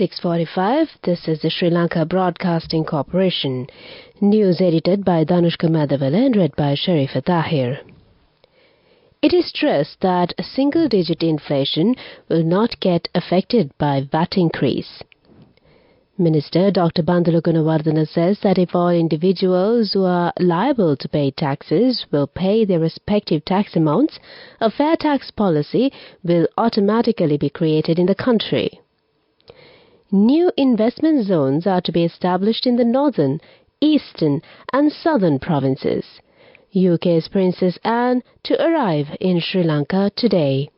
6:45. This is the Sri Lanka Broadcasting Corporation. News edited by Danushka Madhavala and read by Sharifa Tahir. It is stressed that single-digit inflation will not get affected by VAT increase. Minister Dr. Bandula Gunawardena says that if all individuals who are liable to pay taxes will pay their respective tax amounts, a fair tax policy will automatically be created in the country. New investment zones are to be established in the northern, eastern and southern provinces. UK's Princess Anne to arrive in Sri Lanka today.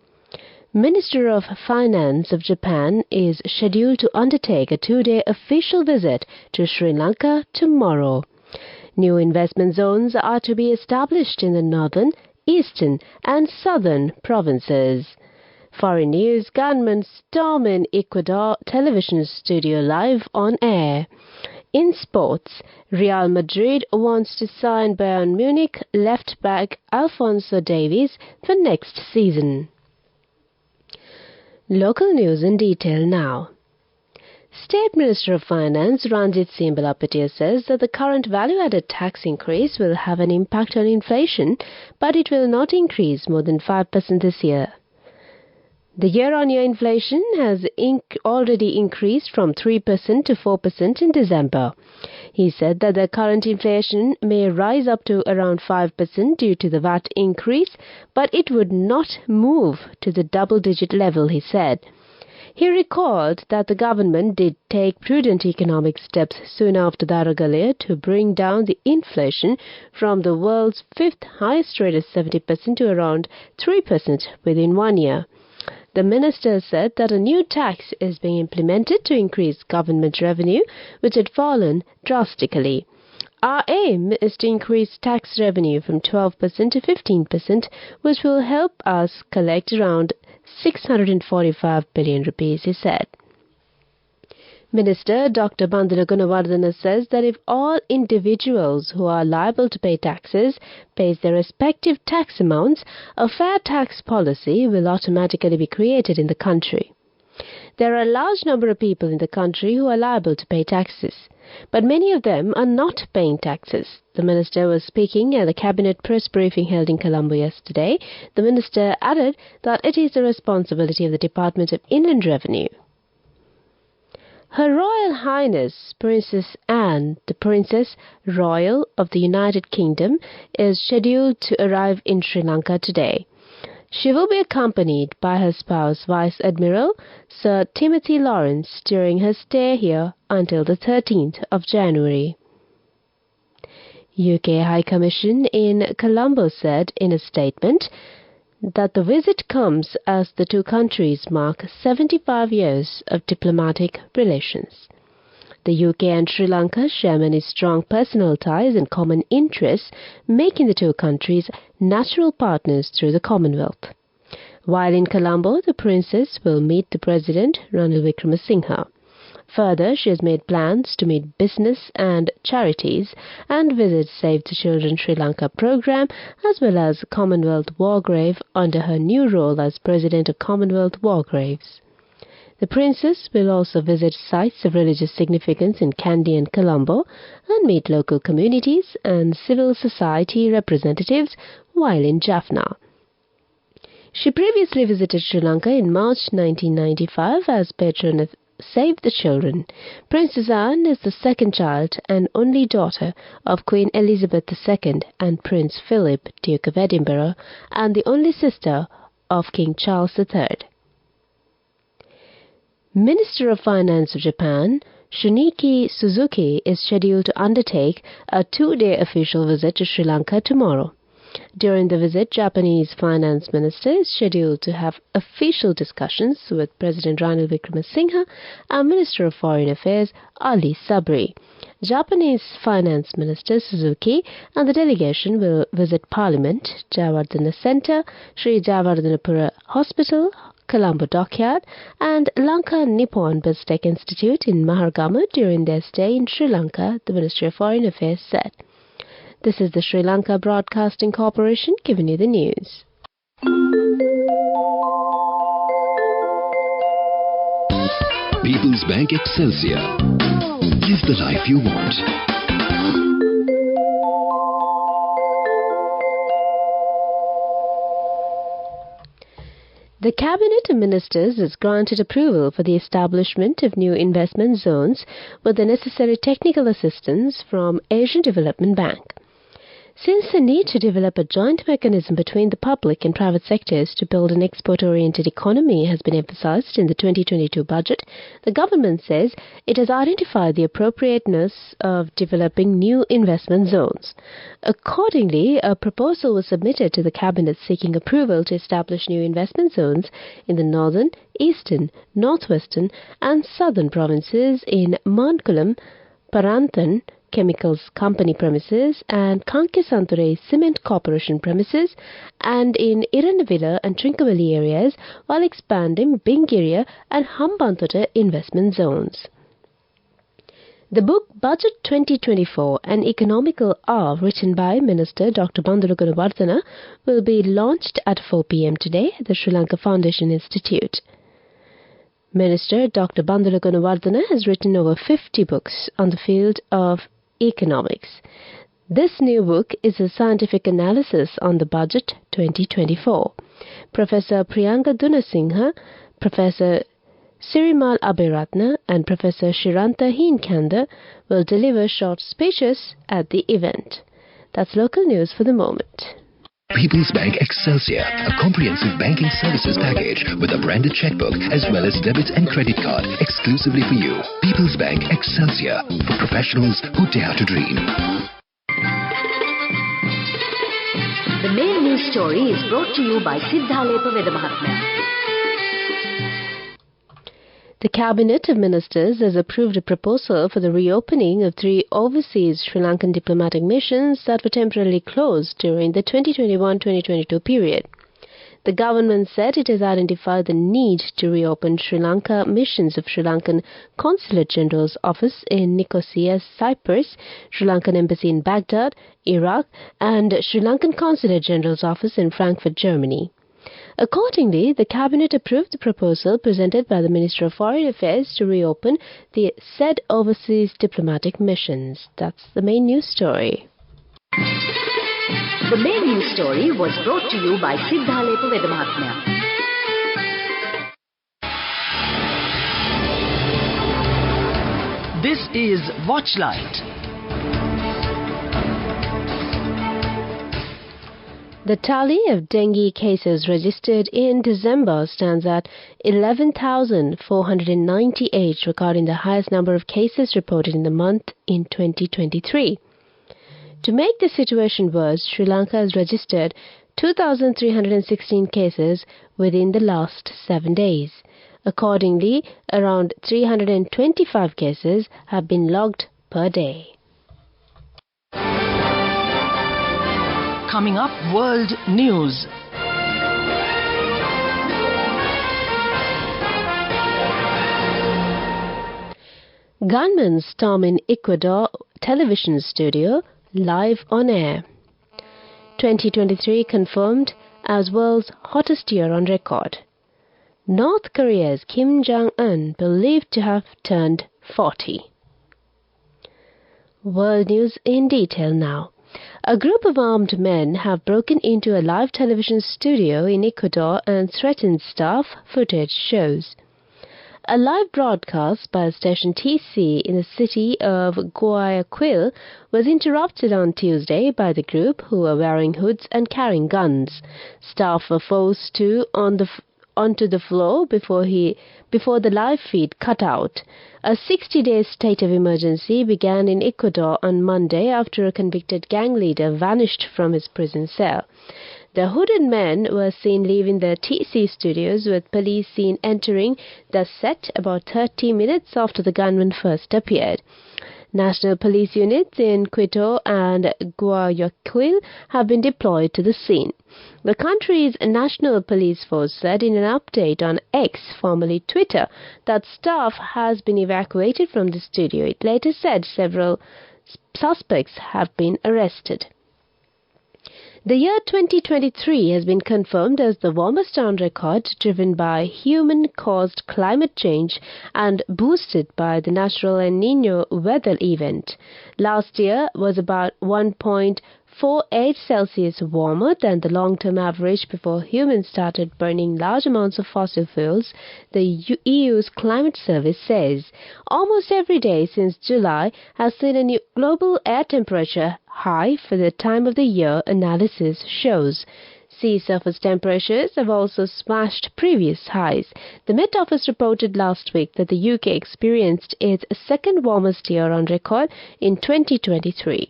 Minister of Finance of Japan is scheduled to undertake a 2-day official visit to Sri Lanka tomorrow. New investment zones are to be established in the northern, eastern and southern provinces. Foreign news: gunmen storm in Ecuador television studio live on air. In sports, Real Madrid wants to sign Bayern Munich left-back Alphonso Davies for next season. Local news in detail now. State Minister of Finance Ranjit Singh Balapatia says that the current value-added tax increase will have an impact on inflation, but it will not increase more than 5% this year. The year-on-year inflation has already increased from 3% to 4% in December. He said that the current inflation may rise up to around 5% due to the VAT increase, but it would not move to the double-digit level, he said. He recalled that the government did take prudent economic steps soon after the Aragalia to bring down the inflation from the world's fifth highest rate of 70% to around 3% within 1 year. The minister said that a new tax is being implemented to increase government revenue, which had fallen drastically. Our aim is to increase tax revenue from 12% to 15%, which will help us collect around 645 billion rupees, he said. Minister Dr. Bandula Gunawardena says that if all individuals who are liable to pay taxes pays their respective tax amounts, a fair tax policy will automatically be created in the country. There are a large number of people in the country who are liable to pay taxes, but many of them are not paying taxes. The minister was speaking at the cabinet press briefing held in Colombo yesterday. The minister added that it is the responsibility of the Department of Inland Revenue. Her Royal Highness Princess Anne, the Princess Royal of the United Kingdom, is scheduled to arrive in Sri Lanka today. She will be accompanied by her spouse, Vice Admiral Sir Timothy Lawrence, during her stay here until the 13th of January. UK High Commission in Colombo said in a statement that the visit comes as the two countries mark 75 years of diplomatic relations. The UK and Sri Lanka share many strong personal ties and common interests, making the two countries natural partners through the Commonwealth. While in Colombo, the Princess will meet the President, Ranil Wickremesinghe. Further, she has made plans to meet business and charities and visit Save the Children Sri Lanka program as well as Commonwealth War Grave under her new role as President of Commonwealth War Graves. The Princess will also visit sites of religious significance in Kandy and Colombo and meet local communities and civil society representatives while in Jaffna. She previously visited Sri Lanka in March 1995 as patron of Save the Children. Princess Anne is the second child and only daughter of Queen Elizabeth II and Prince Philip, Duke of Edinburgh, and the only sister of King Charles III. Minister of Finance of Japan, Shunichi Suzuki, is scheduled to undertake a 2-day official visit to Sri Lanka tomorrow. During the visit, Japanese Finance Minister is scheduled to have official discussions with President Ranil Wickremesinghe and Minister of Foreign Affairs Ali Sabri. Japanese Finance Minister Suzuki and the delegation will visit Parliament, Jayawardena Centre, Sri Jayawardenapura Hospital, Colombo Dockyard and Lanka Nippon Biztech Institute in Mahargama during their stay in Sri Lanka, the Ministry of Foreign Affairs said. This is the Sri Lanka Broadcasting Corporation giving you the news. People's Bank Excelsior. Live the life you want. The Cabinet of Ministers has granted approval for the establishment of new investment zones with the necessary technical assistance from Asian Development Bank. Since the need to develop a joint mechanism between the public and private sectors to build an export-oriented economy has been emphasized in the 2022 budget, the government says it has identified the appropriateness of developing new investment zones. Accordingly, a proposal was submitted to the Cabinet seeking approval to establish new investment zones in the northern, eastern, northwestern and southern provinces in Mankulam, Paranthan, Chemicals Company premises and Kankesanture Cement Corporation premises and in Iranavila and Trincomalee areas while expanding Bingiria and Hambantota investment zones. The book Budget 2024, An Economical Hour, written by Minister Dr. Bandulu Gunawardena, will be launched at 4 p.m. today at the Sri Lanka Foundation Institute. Minister Dr. Bandulu Gunawardena has written over 50 books on the field of economics. This new book is a scientific analysis on the Budget 2024. Professor Priyanka Dunasinghe, Professor Sirimal Abiratna and Professor Shiranta Heenkanda will deliver short speeches at the event. That's local news for the moment. People's Bank Excelsior, a comprehensive banking services package with a branded checkbook as well as debit and credit card exclusively for you. People's Bank Excelsior, for professionals who dare to dream. The main news story is brought to you by Sinhala Mahatma. The Cabinet of Ministers has approved a proposal for the reopening of 3 overseas Sri Lankan diplomatic missions that were temporarily closed during the 2021-2022 period. The government said it has identified the need to reopen Sri Lanka missions of Sri Lankan Consulate General's Office in Nicosia, Cyprus, Sri Lankan Embassy in Baghdad, Iraq, and Sri Lankan Consulate General's Office in Frankfurt, Germany. Accordingly, the Cabinet approved the proposal presented by the Minister of Foreign Affairs to reopen the said overseas diplomatic missions. That's the main news story. The main news story was brought to you by Sinhala Mahatma. This is Watchlight. The tally of dengue cases registered in December stands at 11,498, recording the highest number of cases reported in the month in 2023. To make the situation worse, Sri Lanka has registered 2,316 cases within the last 7 days. Accordingly, around 325 cases have been logged per day. Coming up, world news. Gunmen storm in Ecuador television studio, live on air. 2023 confirmed as world's hottest year on record. North Korea's Kim Jong-un believed to have turned 40. World news in detail now. A group of armed men have broken into a live television studio in Ecuador and threatened staff, footage shows. A live broadcast by station TC in the city of Guayaquil was interrupted on Tuesday by the group, who were wearing hoods and carrying guns. Staff were forced onto the floor before the live feed cut out. A 60-day state of emergency began in Ecuador on Monday after a convicted gang leader vanished from his prison cell. The hooded men were seen leaving the TC studios, with police seen entering the set about 30 minutes after the gunman first appeared. National police units in Quito and Guayaquil have been deployed to the scene. The country's National Police Force said in an update on X, formerly Twitter, that staff has been evacuated from the studio. It later said several suspects have been arrested. The year 2023 has been confirmed as the warmest on record, driven by human-caused climate change and boosted by the natural El Niño weather event. Last year was about 1.48 Celsius warmer than the long-term average before humans started burning large amounts of fossil fuels, the EU's climate service says. Almost every day since July has seen a new global air temperature high for the time of the year, analysis shows. Sea surface temperatures have also smashed previous highs. The Met Office reported last week that the UK experienced its second warmest year on record in 2023.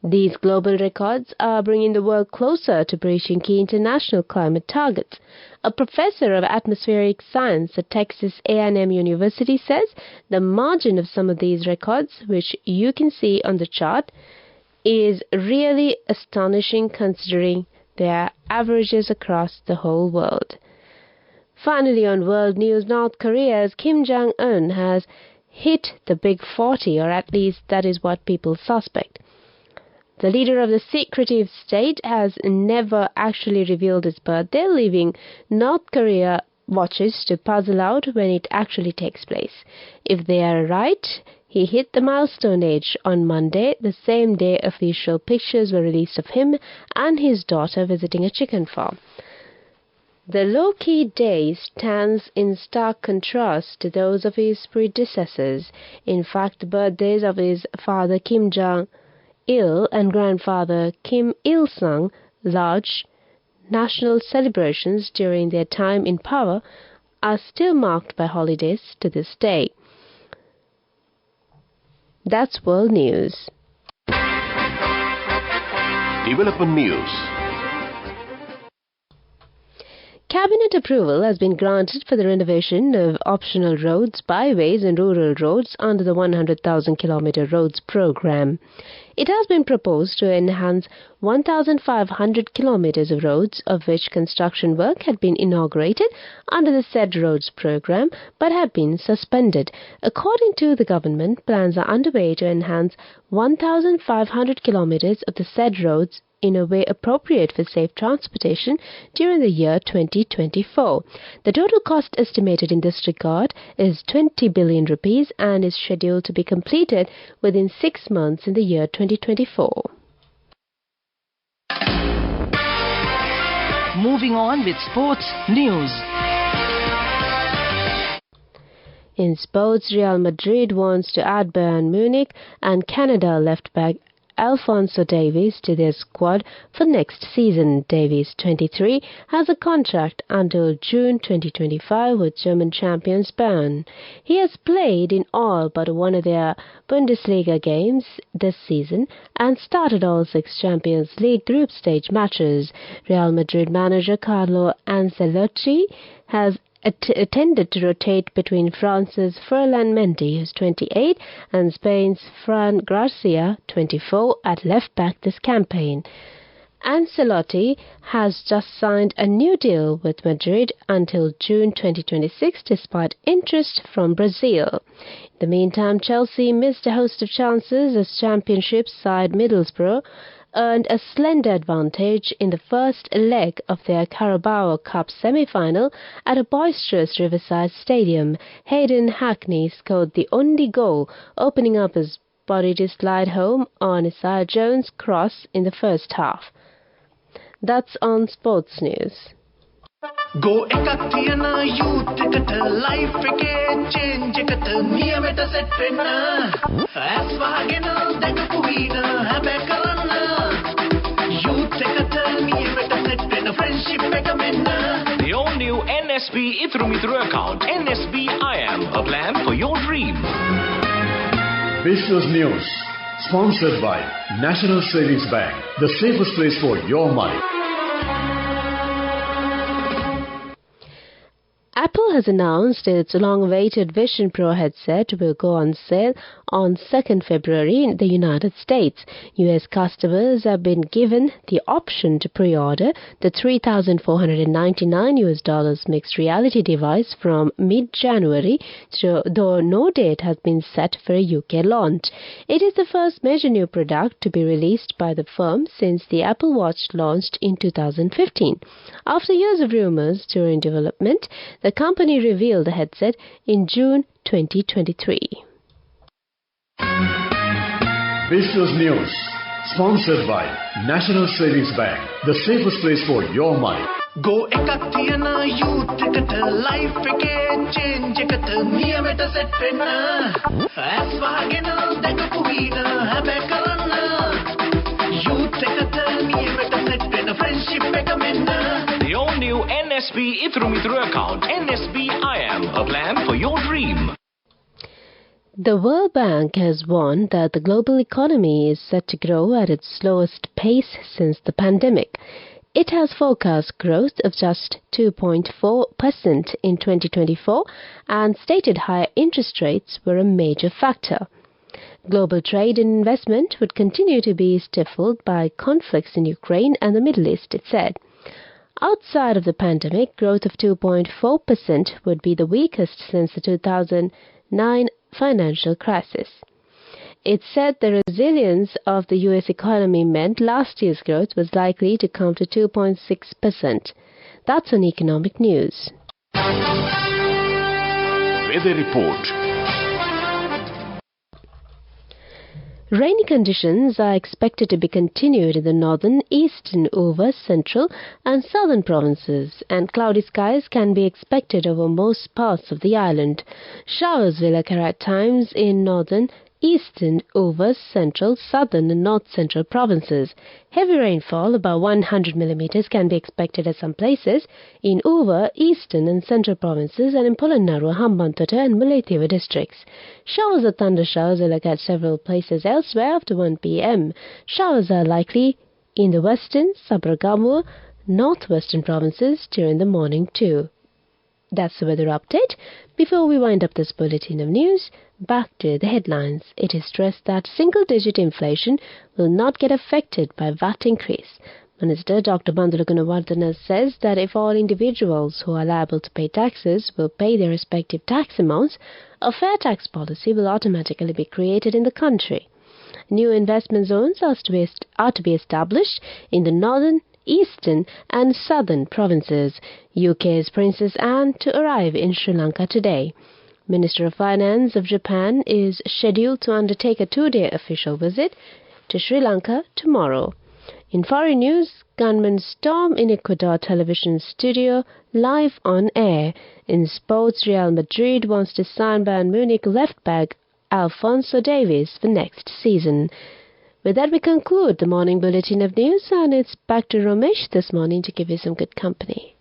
These global records are bringing the world closer to breaching key international climate targets. A professor of atmospheric science at Texas A&M University says the margin of some of these records, which you can see on the chart, is really astonishing considering their averages across the whole world. Finally, on world news, North Korea's Kim Jong-un has hit the big 40, or at least that is what people suspect. The leader of the secretive state has never actually revealed his birthday, leaving North Korea watchers to puzzle out when it actually takes place. If they are right, he hit the milestone age on Monday, the same day official pictures were released of him and his daughter visiting a chicken farm. The low-key day stands in stark contrast to those of his predecessors. In fact, the birthdays of his father Kim Jong-il and grandfather Kim Il-sung, large national celebrations during their time in power, are still marked by holidays to this day. That's world news. Development news. Cabinet approval has been granted for the renovation of optional roads, byways and rural roads under the 100,000 kilometre roads programme. It has been proposed to enhance 1,500 kilometres of roads, of which construction work had been inaugurated under the said roads programme but had been suspended. According to the government, plans are underway to enhance 1,500 kilometres of the said roads in a way appropriate for safe transportation during the year 2024. The total cost estimated in this regard is 20 billion rupees and is scheduled to be completed within 6 months in the year 2024. Moving on with sports news. In sports, Real Madrid wants to add Bayern Munich and Canada left-back Alphonso Davies to their squad for next season. Davies, 23, has a contract until June 2025 with German champions Bayern. He has played in all but one of their Bundesliga games this season and started all 6 Champions League group stage matches. Real Madrid manager Carlo Ancelotti has attended to rotate between France's Ferland Mendy, who's 28, and Spain's Fran Garcia, 24, at left-back this campaign. Ancelotti has just signed a new deal with Madrid until June 2026 despite interest from Brazil. In the meantime, Chelsea missed a host of chances as Championship side Middlesbrough earned a slender advantage in the first leg of their Carabao Cup semi-final at a boisterous Riverside Stadium. Hayden Hackney scored the only goal, opening up his body to slide home on Isaiah Jones' cross in the first half. That's on sports news. Go ekatiyana youth කට life එකේ change එකට නියමෙට set වෙන්න ඇස් වහගෙන දැකපු වීන හැබැයි කරන්න youth එකට නියමෙට set වෙන්න friendship එක මෙන්න. The all-new NSB Ithru account, NSB IM, a plan for your dream. Business news, sponsored by National Savings Bank, the safest place for your money. Apple Apple has announced its long-awaited Vision Pro headset will go on sale on 2nd February in the United States. US customers have been given the option to pre-order the $3,499 mixed reality device from mid-January, though no date has been set for a UK launch. It is the first major new product to be released by the firm since the Apple Watch launched in 2015. After years of rumors during development, the company revealed the headset in June 2023. Business News, sponsored by National Savings Bank, the safest place for your money. Go එකක් තියන youth එකට life එකේ change එකට නියමෙට set වෙන්න ඇස් වහගෙන දැකපු වීන හැබැයි කරන්න youth එකට නියමෙට set වෙන friendship එක මෙන්න. The all-new NSB Ithru account. NSB IM, a plan for your dream. The World Bank has warned that the global economy is set to grow at its slowest pace since the pandemic. It has forecast growth of just 2.4% in 2024 and stated higher interest rates were a major factor. Global trade and investment would continue to be stifled by conflicts in Ukraine and the Middle East, it said. Outside of the pandemic, growth of 2.4% would be the weakest since the 2009 financial crisis. It said the resilience of the U.S. economy meant last year's growth was likely to come to 2.6%. That's on Economic News. Weather report. Rainy conditions are expected to be continued in the northern, eastern, over, central and southern provinces, and cloudy skies can be expected over most parts of the island. Showers will occur at times in northern, eastern, over, central, southern and north-central provinces. Heavy rainfall, about 100 millimeters, can be expected at some places in over, eastern and central provinces and in Polonnaruwa, Hambantota and Mullaitivu districts. Showers or thundershowers will occur at several places elsewhere after 1 p.m. Showers are likely in the western, Sabaragamuwa, northwestern provinces during the morning too. That's the weather update. Before we wind up this bulletin of news, back to the headlines. It is stressed that single-digit inflation will not get affected by VAT increase. Minister Dr. Bandula Gunawardena says that if all individuals who are liable to pay taxes will pay their respective tax amounts, a fair tax policy will automatically be created in the country. New investment zones are to be established in the northern, eastern and southern provinces. UK's Princess Anne to arrive in Sri Lanka today. Minister of Finance of Japan is scheduled to undertake a 2-day official visit to Sri Lanka tomorrow. In foreign news, gunmen storm in Ecuador television studio live on air. In sports, Real Madrid wants to sign Bayern Munich left-back Alphonso Davies for next season. With that, we conclude the morning bulletin of news, and it's back to Ramesh this morning to give you some good company.